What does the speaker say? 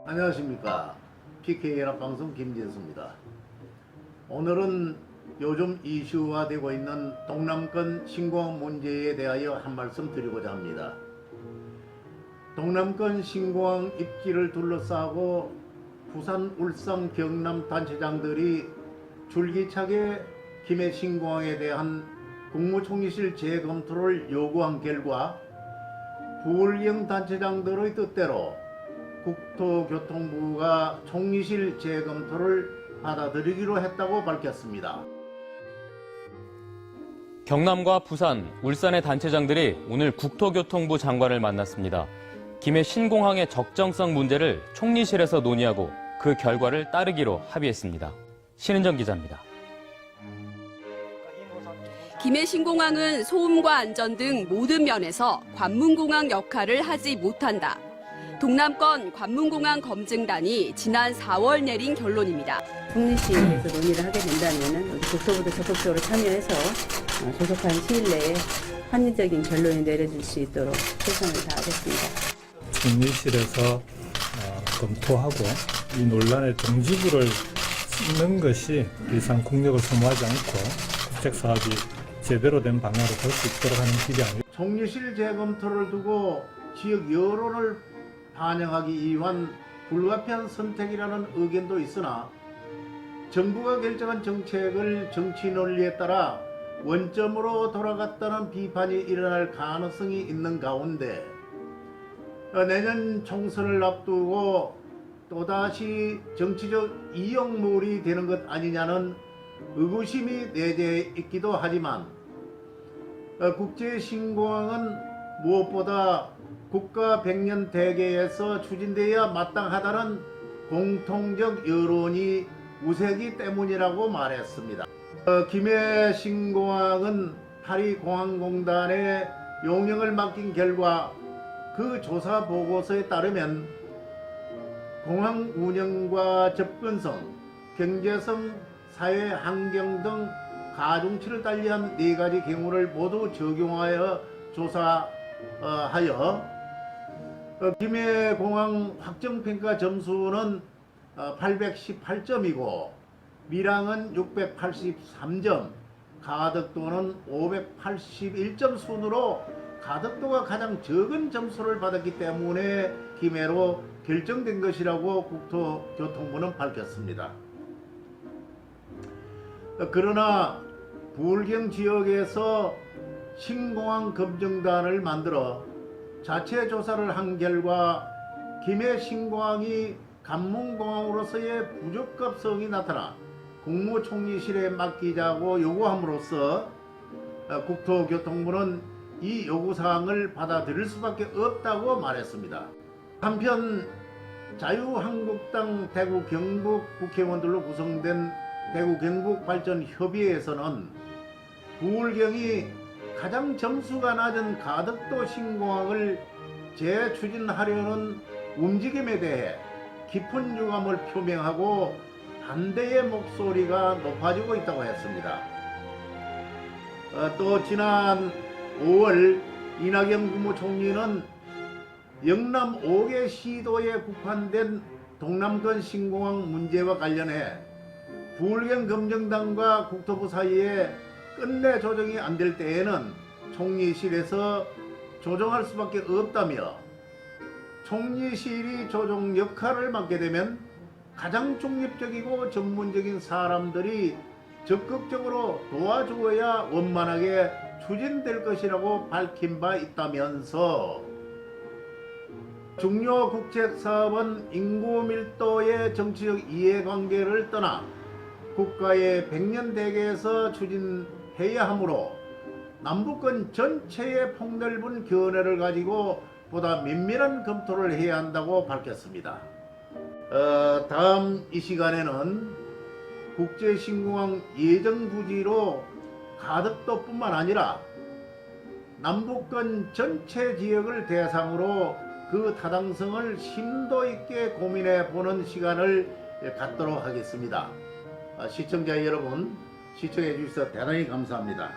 안녕하십니까. PK연합방송 김진수입니다. 오늘은 요즘 이슈화되고 있는 동남권 신공항 문제에 대하여 한 말씀 드리고자 합니다. 동남권 신공항 입지를 둘러싸고 부산, 울산, 경남 단체장들이 줄기차게 김해 신공항에 대한 국무총리실 재검토를 요구한 결과 부울경 단체장들의 뜻대로 국토교통부가 총리실 재검토를 받아들이기로 했다고 밝혔습니다. 경남과 부산, 울산의 단체장들이 오늘 국토교통부 장관을 만났습니다. 김해 신공항의 적정성 문제를 총리실에서 논의하고 그 결과를 따르기로 합의했습니다. 신은정 기자입니다. 김해 신공항은 소음과 안전 등 모든 면에서 관문공항 역할을 하지 못한다. 동남권 관문공항 검증단이 지난 4월 내린 결론입니다. 총리실에서 논의를 하게 된다면 우리 국토부도 적극적으로 참여해서 조속한 시일 내에 합리적인 결론이 내려질 수 있도록 최선을 다하겠습니다. 총리실에서 검토하고 이 논란의 종지부를 찍는 것이 더 이상 국력을 소모하지 않고 국책사업이 제대로 된 방향으로 갈 수 있도록 하는 길이 아닙니다. 총리실 재검토를 두고 지역 여론을 반영하기 위한 불가피한 선택이라는 의견도 있으나 정부가 결정한 정책을 정치 논리에 따라 원점으로 돌아갔다는 비판이 일어날 가능성이 있는 가운데 내년 총선을 앞두고 또다시 정치적 이용물이 되는 것 아니냐는 의구심이 내재해 있기도 하지만 국제신공항은 무엇보다 국가 100년 대계에서 추진되어야 마땅하다는 공통적 여론이 우세기 때문이라고 말했습니다. 김해 신공항은 파리공항공단에 용역을 맡긴 결과 그 조사 보고서에 따르면 공항 운영과 접근성, 경제성, 사회 환경 등 가중치를 달리한 4가지 경우를 모두 적용하여 조사하여 김해공항 확정평가 점수는 818점이고 밀항은 683점, 가덕도는 581점 순으로 가덕도가 가장 적은 점수를 받았기 때문에 김해로 결정된 것이라고 국토교통부는 밝혔습니다. 그러나 부울경 지역에서 신공항 검증단을 만들어 자체 조사를 한 결과 김해 신공항이 관문공항으로서의 부적합성이 나타나 국무총리실에 맡기자고 요구함으로써 국토교통부는 이 요구사항을 받아들일 수밖에 없다고 말했습니다. 한편 자유한국당 대구 경북 국회의원들로 구성된 대구 경북 발전 협의회에서는 부울경이 가장 점수가 낮은 가덕도 신공항을 재추진하려는 움직임에 대해 깊은 유감을 표명하고 반대의 목소리가 높아지고 있다고 했습니다. 또 지난 5월 이낙연 국무총리는 영남 5개 시도에 국한된 동남권 신공항 문제와 관련해 부울경 검증단과 국토부 사이에 끝내 조정이 안 될 때에는 총리실에서 조정할 수밖에 없다며 총리실이 조정 역할을 맡게 되면 가장 중립적이고 전문적인 사람들이 적극적으로 도와주어야 원만하게 추진될 것이라고 밝힌 바 있다면서 중요 국책사업은 인구 밀도의 정치적 이해관계를 떠나 국가의 100년 대계에서 추진해야 하므로 남북권 전체의 폭넓은 견해를 가지고 보다 면밀한 검토를 해야 한다고 밝혔습니다. 다음 이 시간에는 국제신공항 예정부지로 가덕도뿐만 아니라 남북권 전체 지역을 대상으로 그 타당성을 심도 있게 고민해 보는 시간을 갖도록 하겠습니다. 시청자 여러분, 시청해 주셔서 대단히 감사합니다.